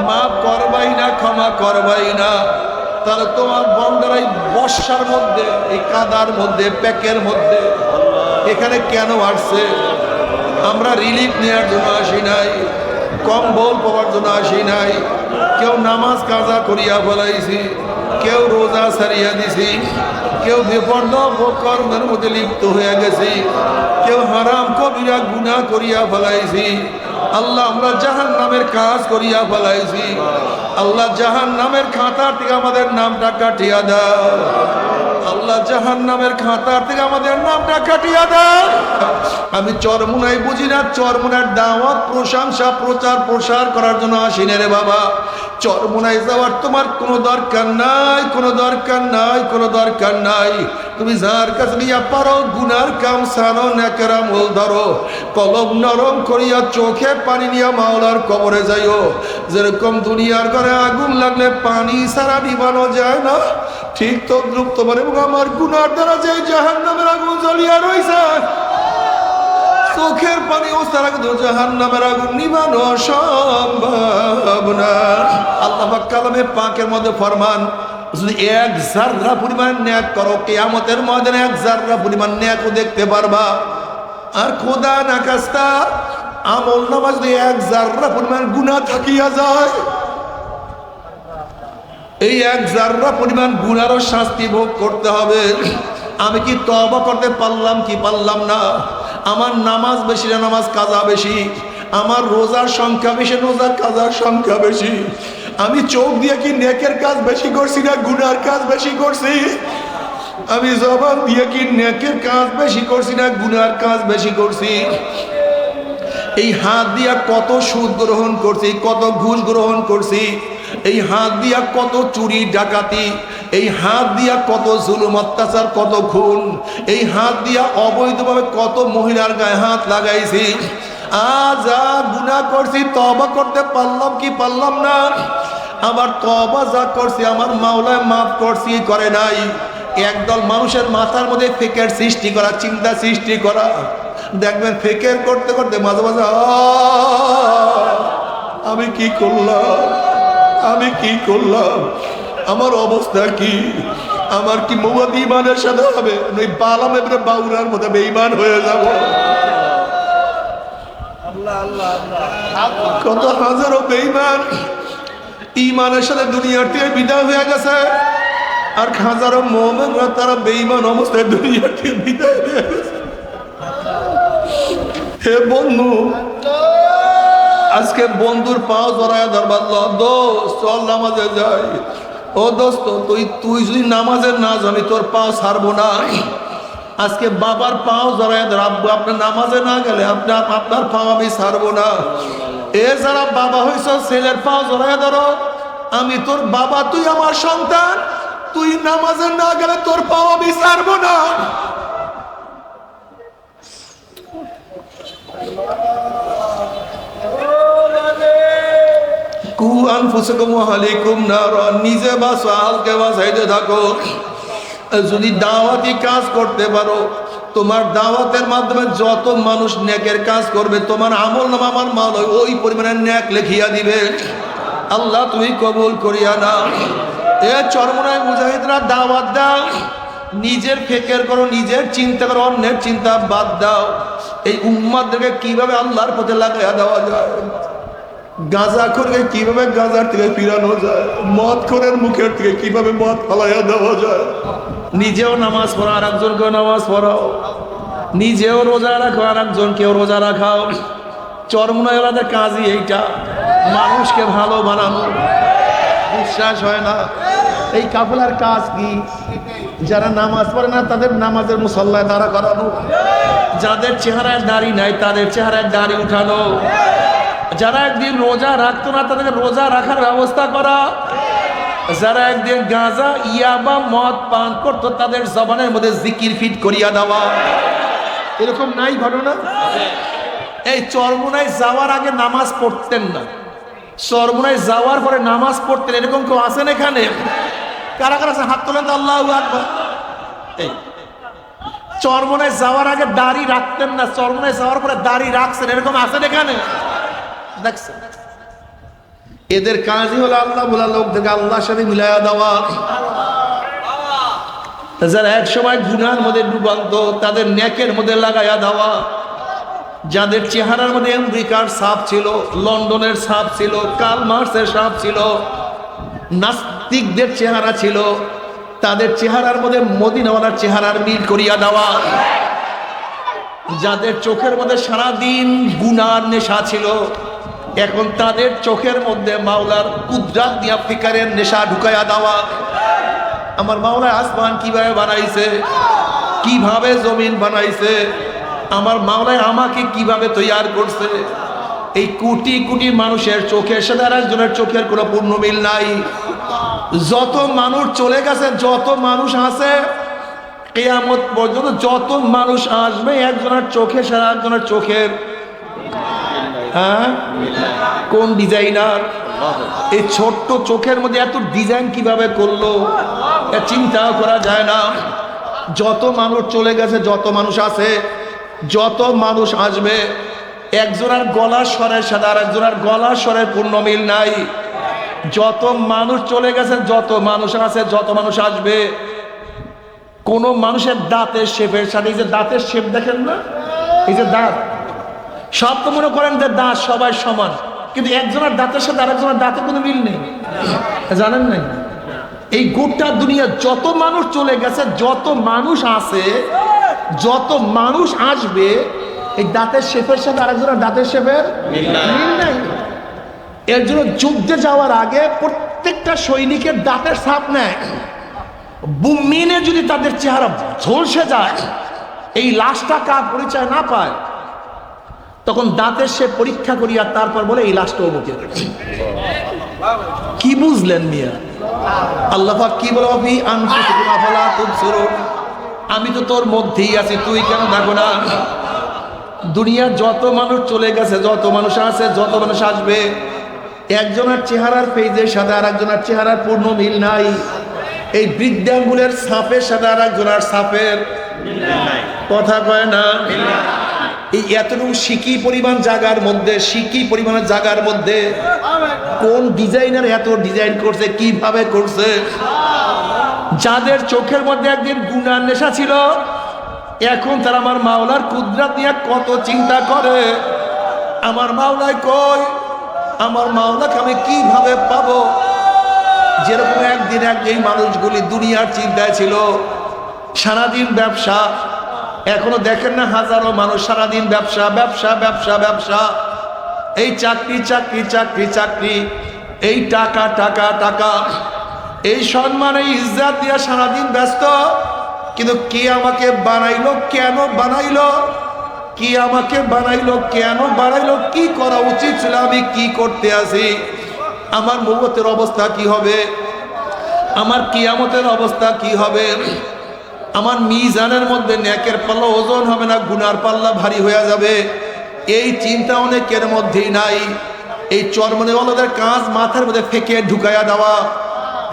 মাফ করবাই না, ক্ষমা করবাই না, তাহলে তোমার বন্দারাই বর্ষার মধ্যে, এই কাদার মধ্যে, প্যাকের মধ্যে এখানে কেন আসছে? আমরা রিলিফ নেওয়ার জন্য আসি নাই, কম্বল পাওয়ার জন্য আসি নাই। কেউ নামাজ কাজা করিয়া ফেলাইছি, কেউ রোজা সারিয়া দিছি, কেউ বেপরদা কর্মের মধ্যে লিপ্ত হয়ে গেছি, কেউ হারাম কবিরা গুনাহ করিয়া ফেলাইছি। আল্লাহ আমরা জাহান্নামের কাজ করিয়া ফেলাইছি। আল্লাহ জাহান্নামের খাতা থেকে আমাদের নামটা কাটিয়া দাও। আল্লাহ জাহান্নামের খাতার থেকে আমাদের নামটা কাটিয়া দাও। আমি চরমুনাই বুঝি না, চরমুনার দাওয়াত প্রশংসা প্রচার প্রসার করার জন্য আসি না রে বাবা। চরমুনাই যাওয়ার তোমার কোনো দরকার নাই, কোনো দরকার নাই, কোনো দরকার নাই। তুমি যার কাছে নিয়ে পারো গুনার কাম সানো, নেকের আমল ধরো, কলম নরম করিয়া চোখে পানি নিয়ে মাওলার কবরে যাইও। যেরকম দুনিয়ার ঘরে আগুন লাগলে পানি ছাড়া নিবানো যায় না, ঠিক তদ্রুপ তোমার এবং আমার গুনার দ্বারা যে জাহান্নামের আগুন জ্বলিয়া রইছে, চোখের পানি ও ছাড়া কিন্তু জাহান্নামের আগুন নিবানো সম্ভব না। আল্লাহ পাক কালামে পাকের মধ্যে ফরমান, যদি এক জাররা পরিমাণ নেক করো, কিয়ামতের ময়দানে এক জাররা পরিমাণ নেকও দেখতে পারবা। আর খোদা না খাস্তা আমল নামাজ যদি এক জাররা পরিমাণ গুনাহ থাকিয়া যায়, এই এক জাররা পরিমাণ গুনারও শাস্তি ভোগ করতে হবে। আমি কি তওবা করতে পারলাম কি পারলাম না? আমার নামাজ বেশি না নামাজ কাজা বেশি? আমার রোজার সংখ্যা বেশি, রোজার কাজার সংখ্যা বেশি? আমি চোখ দিয়ে কি নেকের কাজ বেশি করছি না গুনার কাজ বেশি করছি? আমি জবান দিয়ে কি নেকের কাজ বেশি করছি না গুনার কাজ বেশি করছি? এই হাত দিয়া কত সুদ গ্রহণ করছি, কত ঘুষ গ্রহণ করছি? এই হাত দিয়া কত চুরি ডাকাতি? এই হাত দিয়া কত জুলুম অত্যাচার, কত খুন? এই হাত দিয়া অবৈধভাবে কত মহিলার গায়ে হাত লাগাইছি? আজ যা গুনাহ করছি তওবা করতে পারলাম কি পারলাম না? আবার তওবা যা করছি আমার মাওলায় মাফ করছি করে নাই। একদল মানুষের মাথার মধ্যে ফিকের সৃষ্টি করা, চিন্তা সৃষ্টি করা, দেখবেন ফিকের করতে করতে মাঝে মাঝে আমি কি করলাম, আমি কি করলাম, আমার অবস্থা কি, আমার কি মৌয়াদ ইমানের সাথে হবে? ওই বালাম এবারে বাউরার মধ্যে বেঈমান হয়ে যাব। কত হাজারো বেঈমান ইমানের সাথে দুনিয়ার থেকে বিদায় হয়ে গেছে, আর হাজারো মুমিনরা তারা বেঈমান অবস্থায় দুনিয়ার থেকে বিদায় হয়ে গেছে। হে বন্ধু, আজকে বন্ধুর পাও জড়ায় ধরবার, দোস্ত চল নামাজে যাই। ও দোস্ত, তুই যদি নামাজের না জানি তোর পাও ছাড়বো না। আজকে বাবার পাও জড়ায় ধর, আব্বু আপনার নামাজে না গেলে আপনার পাও আমি ছাড়বো না। এ যারা বাবা হইছ ছেলের পাও জড়ায় ধরো, আমি তোর বাবা, তুই আমার সন্তান, তুই নামাজে না গেলে তোর পাও আমি ছাড়বো না। কু আনফুসাকুম ওয়া আলাইকুম নারা, নিজে বাঁচো, আলকে বাঁচাইতে থাকো। যদি দাওয়াতি কাজ করতে পারো, তোমার দাওয়াতের মাধ্যমে যত মানুষ নেকের কাজ করবে, তোমার আমল নামা আমার মাওলা ওই পরিমাণে নেক লিখিয়া দিবে। আল্লাহ তুমি কবুল করিয়া নাও। এ চরমনায় মুজাহিদরা দাওয়াত দাও, নিজের ফিকির করো, নিজের চিন্তা করো, অন্যের চিন্তা বাদ দাও। এই উম্মাতদেরকে কিভাবে আল্লাহর পথে লাগাইয়া দেওয়া যায়, গাঁজাখোরকে কিভাবে গাঁজার থেকে ফিরানো যায়, মদখোরের মুখের থেকে কিভাবে মদ ফালাইয়া দেওয়া যায়। নিজেও নামাজ পড়ো, আর একজনকেও নামাজ পড়াও। নিজেও রোজা রাখো, আর একজনকেও রোজা রাখাও। চরমনাইওয়ালাদের কাজই এইটা, মানুষকে ভালো বানানো। বিশ্বাস হয় না? এই কাফেলার কাজ কি? যারা নামাজ পড়ে না তাদের নামাজের মুসল্লায় দাঁড়া করানো, যাদের চেহারায় দাড়ি নাই তাদের চেহারায় দাড়ি উঠানো, যারা একদিন রোজা রাখতো না তাদেরকে রোজা রাখার ব্যবস্থা করা, যারা একদিন গাঁজা ইয়াবা মদ পান করতো তাদের জবানের মধ্যে জিকির ফিট করিয়া দেওয়া। এরকম নাই ঘটনা? এই চরমুনায় যাওয়ার আগে নামাজ পড়তেন না, চরমুনায় যাওয়ার পরে নামাজ পড়তেন, এরকম কেউ আছেন এখানে? কারা কারা আছেন হাত তোলেন তো, আল্লাহু আকবার। এই চরমুনায় যাওয়ার আগে দাড়ি রাখতেন না, চরমুনায় যাওয়ার পরে দাড়ি রাখছেন, এরকম আছেন এখানে? দেখছেন? এদের কাজই হলো আল্লাহ বলা লোকদেরকে আল্লাহর সাথে মিলাইয়া দেওয়া। যারা এক সময় গুনার মধ্যে ডুবান্ত তাদের নেকের মধ্যে লাগাইয়া দেওয়া। যাদের চেহারার মধ্যে আমেরিকার ছাপ ছিল, লন্ডনের ছাপ ছিল, কার্ল মার্কসের ছাপ ছিল, নাস্তিকদের চেহারা ছিল, তাদের চেহারার মধ্যে মদিনাওয়ালার চেহারার মিল করিয়া দেওয়া। যাদের চোখের মধ্যে সারাদিন গুনার নেশা ছিল, এখন তাদের চোখের মধ্যে মাওলার কুদরত দিয়া ফিকারের নেশা ঢুকাইয়া দেওয়া। আমার মাওলা আসমান কিভাবে বানাইছে, কিভাবে জমিন বানাইছে, আমার মাওলায় আমাকে কিভাবে তৈয়ার করছে। এই কোটি কোটি মানুষের চোখের সাথে আর একজনের চোখের কোনো পূর্ণ মিল নাই। যত মানুষ চলে গেছে, যত মানুষ আছে কিয়ামত পর্যন্ত যত মানুষ আসবে, একজনের চোখের সাথে একজনের চোখের কোন ডিজাইনার এই ছোট্ট চোখের মধ্যে এত ডিজাইন কিভাবে করলো, চিন্তাও করা যায় না। যত মানুষ চলে গেছে, যত মানুষ আছে, যত মানুষ আসবে, একজনের গলার স্বরের সাথে আর একজনের গলার স্বরের পূর্ণ মিল নাই। যত মানুষ চলে গেছে, যত মানুষ আছে, যত মানুষ আসবে, কোন মানুষের দাঁতের শেপের সাথে, এই যে দাঁতের শেপ দেখেন না, এই যে দাঁত, সব তো মনে করেন যে দাঁত সবাই সমান, কিন্তু একজনের দাঁতের সাথে আরেকজনের দাঁতের কোনো মিল নেই, জানেন নাই? এই গোটা দুনিয়া যত মানুষ চলে গেছে, যত মানুষ আছে, যত মানুষ আসবে, এই দাঁতের শেপের সাথে আরেকজনের দাঁতের শেপের মিল নাই। এর জন্য যুদ্ধে যাওয়ার আগে প্রত্যেকটা সৈনিকের দাঁতের ছাপ নেয়। বুমিনে যদি তাদের চেহারা ঝলসে যায়, এই লাশটা কার পরিচয় না পায়, তখন দাঁতের সে পরীক্ষা করিয়া তারপর বলে এই লাশটা অমুকের। কি বুঝলেন মিয়া? আল্লাহ পাক কি বলে, অফি আনফুসিকুম আফালা তুবসিরুন, আমি তো তোর মধ্যেই আছি, তুই কেন দেখো না? দুনিয়ার যত মানুষ চলে গেছে, যত মানুষ আছে, যত মানুষ আসবে, একজনের চেহারার পেজের সাথে আর একজনের চেহারার পূর্ণ মিল নাই। এই বৃদ্ধাঙ্গুলের সাপের সাথে আর একজনের সাপের কথা কয় না। এই এতটুকু সিকি পরিমাণ জায়গার মধ্যে, সিকি পরিমাণের জায়গার মধ্যে কোন ডিজাইনার এত ডিজাইন করছে, কিভাবে করছে? যাদের চোখের মধ্যে একদিন গুনার নেশা ছিল, এখন তারা আমার মাওলার কুদরত নিয়ে কত চিন্তা করে। আমার মাওলায় কই, আমার মাওলাকে আমি কিভাবে পাবো? যেরকম একদিন এই মানুষগুলি দুনিয়ার চিন্তায় ছিল, সারাদিন ব্যবসা, এখনো দেখেন না হাজারো মানুষ সারাদিন ব্যবসা ব্যবসা ব্যবসা ব্যবসা, এই চাকরি চাকরি চাকরি চাকরি, এই টাকা টাকা টাকা, এই সম্মান এই ইজ্জত দিয়ে সারাদিন ব্যস্ত। কিন্তু কে আমাকে বানাইলো, কেন বানাইলো, কি আমাকে বানাইলো, কেন বানাইলো, কি করা উচিত ছিল, আমি কি করতে আছি, আমার মৌতের অবস্থা কি হবে, আমার কিয়ামতের অবস্থা কি হবে, আমার মিজানের মধ্যে নেকের পাল্লা ওজন হবে না, গুনার পাল্লা ভারী হয়ে যাবে, এই চিন্তা অনেকের মধ্যেই নাই। এই চরমনেওয়ালাদের কাজ মাথার মধ্যে ফেকে ঢুকাইয়া দেওয়া।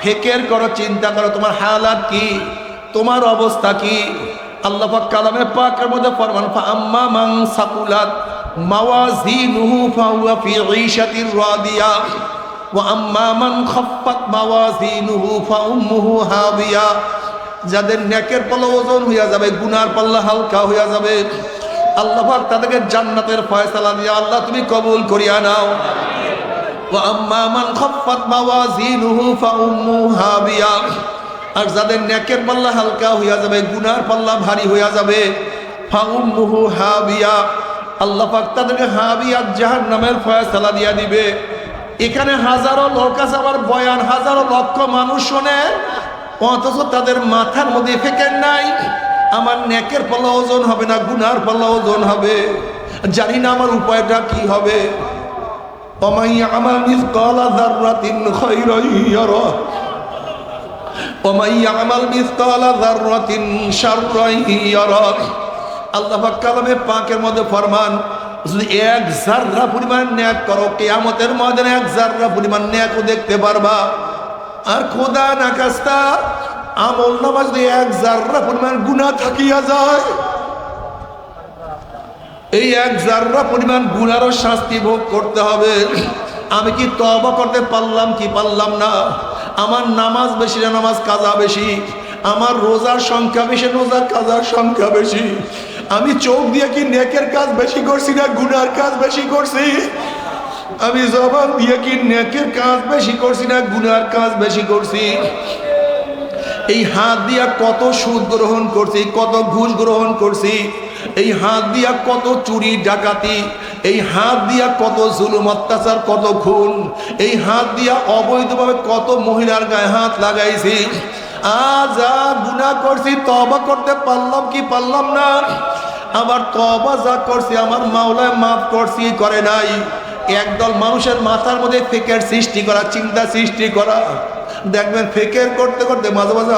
ফেকের করো, চিন্তা করো তোমার হালাত কি, তোমার অবস্থা কি। আল্লাহ পাক কালামে পাকের মধ্যে ফরমান, ফাআম্মা মান সাকুলাত মাওয়াজিনুহু ফাহুয়া ফি ঈশাতির রাদিয়া ওয়া আম্মা মান খাফফাত মাওয়াজিনুহু ফাউম্মুহু হাবিয়া। যাদের নেকের পাল্লা ওজন হইয়া যাবে, গুনার পাল্লা হালকা হইয়া যাবে, আল্লাহ পাক তাদেরকে জান্নাতের ফয়সালা দিয়ে আল্লাহ তুমি কবুল করিয়া নাও। ওয়া আম্মা মান খাফফাত মাওয়াজিনুহু ফাউম্মুহু হাবিয়া। আর যাদের নেকের পাল্লা হালকা হইয়া যাবে, গুনার পাল্লা ভারী হইয়া যাবে, ফাউম্মুহু হাবিয়া, আল্লাহ পাক তাদেরকে হাবিয়া জাহান্নামের ফয়সালা দিয়া দিবে। এখানে হাজারো লোক আছে, আবার বয়ান হাজারো লক্ষ মানুষ শোনে, অথচ তাদের মাথার মধ্যে ফেকের নাই। আমার নেকের পাল্লা ওজন হবে না, গুনার পাল্লা ওজন হবে, জানি না আমার উপায়টা কি হবে। ওয়া ইয়ামাল মিসকালা যাররাতিন খায়রান ইয়ারা ওয়া ইয়ামাল মিসকালা যাররাতিন শাররান ইয়ারা। আল্লাহ পাক কালামে পাকের মধ্যে ফরমান, যদি এক জাররা পরিমাণ নেক করো, কিয়ামতের ময়দানে এক জাররা পরিমাণ নেকও দেখতে পারবা। আর খোদা না খাস্তা আমল নামাজ যদি এক জাররা পরিমাণ গুনাহ থাকিয়া যায়, এই এক জাররা পরিমাণ গুনারও শাস্তি ভোগ করতে হবে। আমি কি তওবা করতে পারলাম কি পারলাম না? আমার নামাজ বেশি না নামাজ কাজা বেশি? আমার রোজার সংখ্যা বেশি, রোজার কাজার সংখ্যা বেশি? আমি চোখ দিয়ে কি নেকের কাজ বেশি করছি না গুনার কাজ বেশি করছি? আমি জবান দিয়ে কি নেকের কাজ বেশি করছি না গুনার কাজ বেশি করছি? এই হাত দিয়া কত সুদ গ্রহণ করছি, কত ঘুষ গ্রহণ করছি? এই হাত দিয়া কত চুরি ডাকাতি, এই হাত দিয়া কত জুলুম অত্যাচার, কত খুন, এই হাত দিয়া অবৈধভাবে কত মহিলার গায়ে হাত লাগাইছি? আজ গুনাহ করছি, তওবা করতে পারলাম কি পারলাম না? আবার তওবা যা করছি আমার মাওলায় মাফ করছি করে নাই? একদল মানুষের মাথার মধ্যে ফিকের সৃষ্টি করা, চিন্তা সৃষ্টি করা। দেখবেন ফিকের করতে করতে মাঝে মাঝে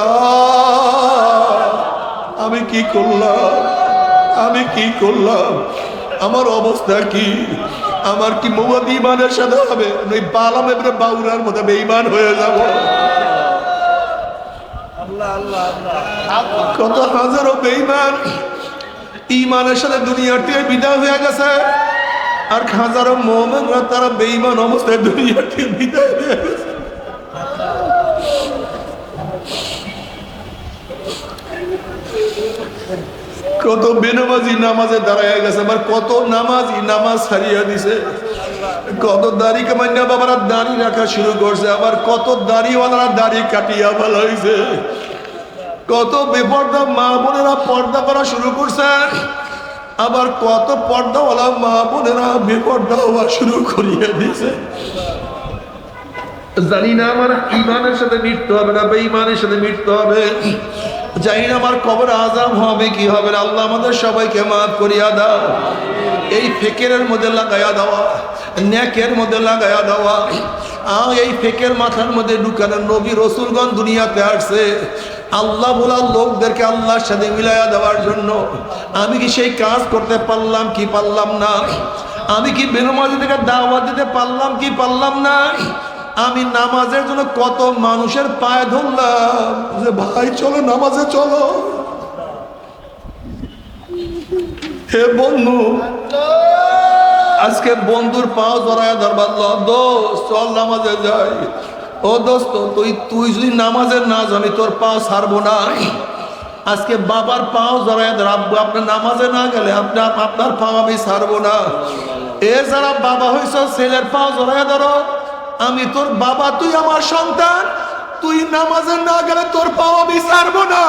আমি কি করলাম, আমি কি করলাম, আমার অবস্থা কি? আমার কি মুহাম্মদ ইমানের সাথে হবে? ওই বালাম এবারে বাউরার মধ্যে বেঈমান হয়ে যাব। কত হাজারো বেঈমান ইমানের সাথে দুনিয়ার থেকে বিদায় হয়ে গেছে, আর হাজারো মুমিনরা তারা বেঈমান অবস্থায় দুনিয়ার থেকে বিদায় হয়ে গেছে। কত বেনামাজি নামাজে দাঁড়ায় গেছে, আবার কত নামাজি নামাজ হারিয়ে দিছে। কত দাড়ি কামাইনা বাবারা দাড়ি রাখা শুরু করছে, আবার কত দাড়িওয়ালারা দাড়ি কাটিয়া ভালো হয়েছে। কত বেপর্দা মা বোনেরা পর্দা করা শুরু করছে, আবার কত পর্দাওয়ালা মা বোনেরা বেপর্দা হওয়া শুরু করিয়ে দিছে। জানি না আমার ইমানের সাথে মৃত্যু হবে না বেঈমানের সাথে মৃত্যু হবে, জানি না আমার কবর আযাব হবে কি হবে না। আল্লাহ আমাদের সবাইকে মাফ করিয়া দাও। এই ফিকিরের মধ্যে লাগাইয়া দেওয়া, নেকের মধ্যে লাগাইয়া দেওয়া, এই ফিকের মাথার মধ্যে ঢুকানো। নবী রাসূলগণ দুনিয়াতে আসছে আল্লাহ বলা লোকদেরকে আল্লাহর সাথে মিলাইয়া দেওয়ার জন্য। আমি কি সেই কাজ করতে পারলাম কি পারলাম না? আমি কি বেনামাজিদেরকে দাওয়াত দিতে পারলাম কি পারলাম না? আমি নামাজের জন্য কত মানুষের পায়ে ধরলাম যে ভাই চলো নামাজে চলো। হে বন্ধু, আজকে বন্ধুর পাও জড়ায় ধরবার দোস্ত চল নামাজে যাই। ও দোস্ত তুই যদি নামাজের না জানি তোর পাও ছাড়বো না। আজকে বাবার পাও জড়ায় ধর, আব্বু আপনি নামাজে না গেলে আপনার পাও আমি ছাড়বো না। এ যারা বাবা হয়েছ ছেলের পাও জড়ায় ধরো, আমি তোর বাবা, তুই আমার সন্তান, তুই নামাজে না গেলে তোর পাও আমি ছাড়বো না।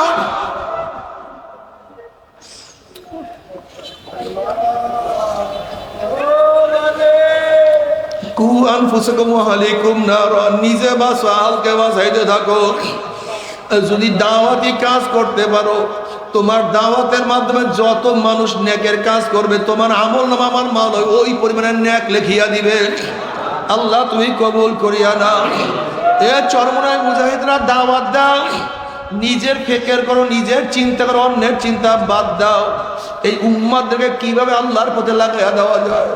কু আনফুসাকুম ওয়া আলাইকুম নারা, নিজে বাঁচো, আলকে বাঁচাইতে থাকো। যদি দাওয়াতি কাজ করতে পারো, তোমার দাওয়াতের মাধ্যমে যত মানুষ নেকের কাজ করবে, তোমার আমল নামা আমার মাওলা ওই পরিমাণে নেক লিখিয়া দিবে। আল্লাহ তুমি কবুল করিয়া নাও। এ চরমনায় মুজাহিদরা দাওয়াত দাও, নিজের ফিকির করো, নিজের চিন্তা করো, অন্যের চিন্তা বাদ দাও। এই উম্মাতদেরকে কিভাবে আল্লাহর পথে লাগাইয়া দেওয়া যায়,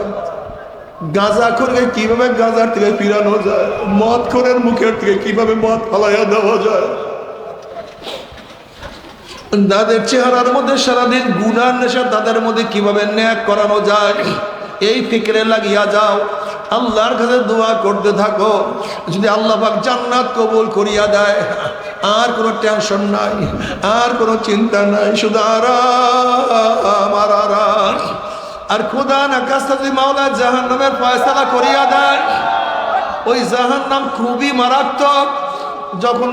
গাঁজাখোরকে কিভাবে গাঁজার থেকে ফিরানো যায়, মদখোরের মুখের থেকে কিভাবে মদ ফালাইয়া দেওয়া যায়, তাদের চেহারার মধ্যে সারাদিন গুনার নেশা, তাদের মধ্যে কিভাবে ন্যাক করানো যায়, এই ফিকিরে লাগিয়া যাও। আল্লাহর কাছে দোয়া করতে থাকো। যদি আল্লাহ পাক জান্নাত কবুল করিয়া দেয়, আর কোনো টেনশন নাই, আর কোনো চিন্তা নাই, শুধু আরাম আর আরাম। আর খোদা না কাছে যদি মাওলা জাহান্নামের ফয়সালা করিয়া দেয়, ওই জাহান্নাম খুবই মারাত্মক। যখন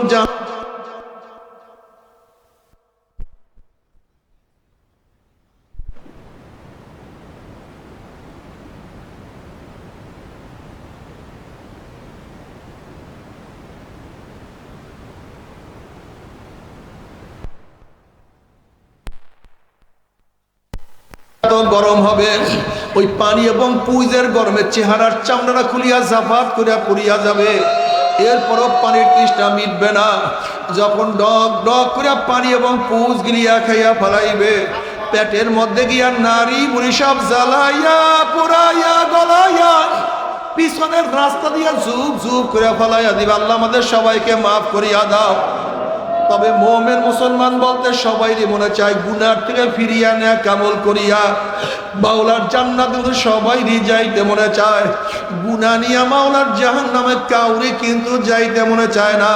গরম হবে, ওই পানি এবং পুইজের গরমে চেহারার চামড়া খুলিয়া জাফাত করিয়া পড়িয়া যাবে। এরপরও পানির তৃষ্ণা মিটবে না। যখন ডক ডক করিয়া পানি এবং পুজ গিলিয়া খাইয়া ফেলাইবে, পেটের মধ্যে গিয়া নারী বুড়ি সব জ্বালাইয়া পোড়াইয়া গলাইয়া পিছনের রাস্তা দিয়া ঝুপ ঝুপ করে ফেলাইয়া দিবে। আল্লাহ আমাদের সবাইকে মাফ করিয়া দাও। তবে মুমিন মুসলমান বলতে সবাইরই মনে চায় গুনার থেকে ফিরিয়া নেক আমল করিয়া মাওলার জান্নাতে সবাইরই যাইতে মনে চায়। গুনাহ নিয়া মাওলার জাহান্নামে কাউরে কিন্তু যাইতে মনে চায় না।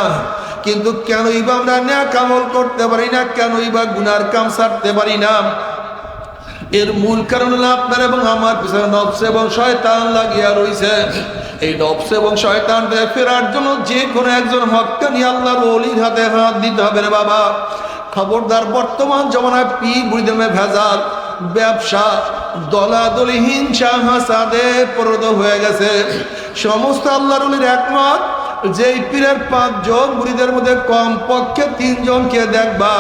কিন্তু কেনই বা আমরা নেক আমল করতে পারি না, কেনই বা গুনার কাম ছাড়তে পারি না? এর মূল কারণ হলো আপনার এবং আমার পিছনে নফস এবং শয়তান লাগিয়া রইছে। এই নফস এবং শয়তান থেকে ফেরার জন্য যে কোনো একজন হক্কানি আল্লাহর ওলির হাতে হাত দিতে হবে রে বাবা। খবরদার, বর্তমান জমানায় পীর মুরিদের ভেজাল, ব্যবসা, দলাদলি, হিংসা, হাসাদে পরিণত হয়ে গেছে। সমস্ত আল্লাহর ওলির একমত, যেই পীরের 5 জন মুরিদের মধ্যে কমপক্ষে 3 জনকে দেখবা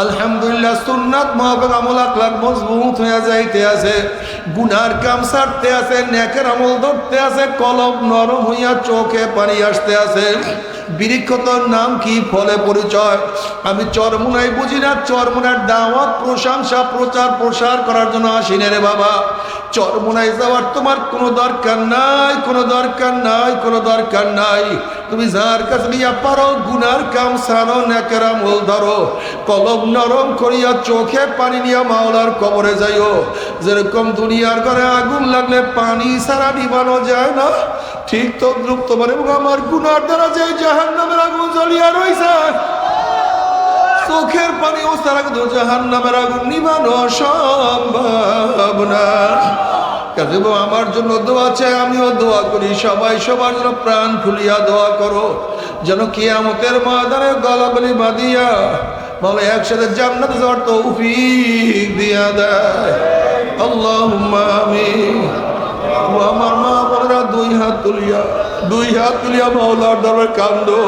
আলহামদুলিল্লাহ সুন্নাত মুতাবাক আমল আখলাক মজবুত হয়ে যাইতে আছে, গুনার কাম ছাড়তে আছে, নেকের আমল ধরতে আছে, কলব নরম হইয়া চোখে পানি আসতে আছে। বৃক্ষতর নাম কি, ফলে পরিচয়। আমি চরমুনাই বুঝি না, চরমুনার দাওয়াত, প্রশংসা, প্রচার প্রসার করার জন্য আসি না রে বাবা। চরমুনাই যাওয়ার তোমার কোনো দরকার নাই, কোনো দরকার নাই, কোনো দরকার নাই। তুমি যার কাছে নিয়ে পারো গুনার কাম ছাড়ো, নেকের আমল ধরো, কলব নরম করিয়া চোখে পানি নিয়ে মাওলার কবরে যাইও। যেরকম দুনিয়ার ঘরে আগুন লাগলে পানি ছাড়া নিবানো যায় না, ঠিক তদ্রুপ তোমার এবং আমার গুনার দ্বারা যে জাহান্নামের আগুন জ্বলিয়া রইছে, চোখের পানি ও ছাড়া কিন্তু জাহান্নামের আগুন নিবানো সম্ভব না। কাজে আমার জন্য দোয়া চাই, আমিও দোয়া করি, সবাই সবার জন্য প্রাণ খুলিয়া দোয়া করো, যেন কিয়ামতের ময়দানে গলাগলি বাঁধিয়া বলে একসাথে জান্নাতে যাওয়ার তৌফিক দিয়া দেয়। আল্লাহুম্মা আমিন। আমার মা বোনেরা দুই হাত তুলিয়া মাওলার দরবারে কান্দো।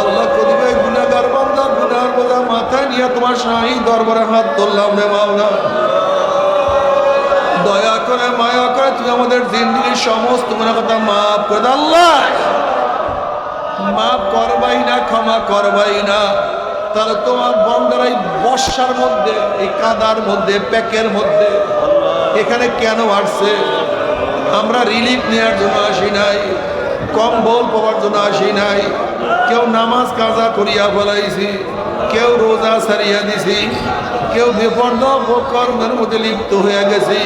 আল্লাহ কদিবে গুনাহগার বান্দা, গুনার বোঝা মাথায় নিয়ে তোমার শাহী দরবারে হাত তুললাম রে মাওলা। দয়া করে মায়া করে তুমি আমাদের জিন্দেগীর সমস্ত গুনাহ কথা মাফ করে দাও। আল্লাহ মাফ করবাই না, ক্ষমা করবাই না, তাহলে তোমার বন্দারা এই বর্ষার মধ্যে, এই কাদার মধ্যে, প্যাকের মধ্যে এখানে কেন আসছে? আমরা রিলিফ নেওয়ার জন্য আসি নাই, কম্বল পাওয়ার জন্য আসি নাই। কেউ নামাজ কাজা করিয়া ফেলাইছি, কেউ রোজা সারিয়া দিছি, কেউ বেপরদা কর্মের মধ্যে লিপ্ত হয়ে গেছি,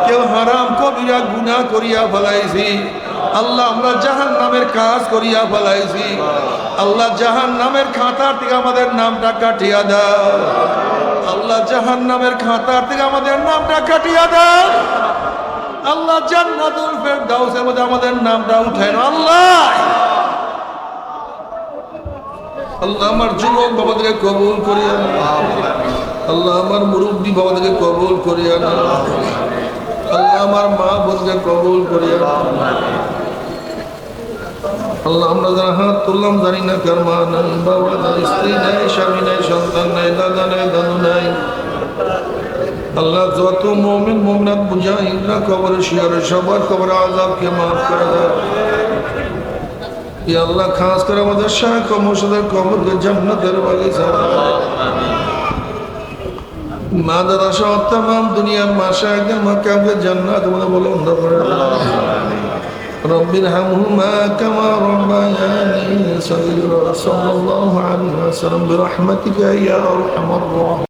কেউ হারাম কবিরা গুনাহ করিয়া ফেলাইছি। আল্লাহ আমরা জাহান্নামের কাজ করিয়া ফেলাইছি। আল্লাহ জাহান্নামের খাতার থেকে আমাদের নামটা কাটিয়া দাও। আল্লাহ জাহান্নামের খাতার থেকে আমাদের নামটা কাটিয়া দাও। আল্লাহ জান্নাতুল ফেরদাউসের মধ্যে আমাদের নামটা উঠায় না। আল্লাহ আল্লাহ আমার যুবক বাবাদেরকে কবুল করিয়া নাও। আল্লাহ আমার মুরব্বী বাবাদেরকে কবুল করিয়া নাও। আল্লাহ আমার মা বোনকে কবুল করিয়া নাও। আল্লাহ আমরা যারা হাত তুললাম জানি না কার মা নাই, বাবা নাই, স্ত্রী নাই, স্বামী নাই, সন্তান নাই, দাদা নাই, দাদু নাই। আল্লাহ যত মুমিন মুমিনাত মুজাহিদরা কবরে শিয়ারে সবার কবরে আযাবকে মাফ করে দাও। ইয়া আল্লাহ খাস করে আমাদের শাহ মুর্শিদের কবরকে জান্নাতের বাগিচা বানাও। মা দাদা সহ तमाम দুনিয়ার মাশায়েখদের মাকামকে জান্নাত মধ্যে বুলন্দ করে দাও। রব্বির হামহুমা কামা রাব্বায়ানি সগীরা সাল্লাল্লাহু আলাইহি ওয়াসাল্লাম বিরহমাতিকা ইয়া আরহামার রাহিমিন।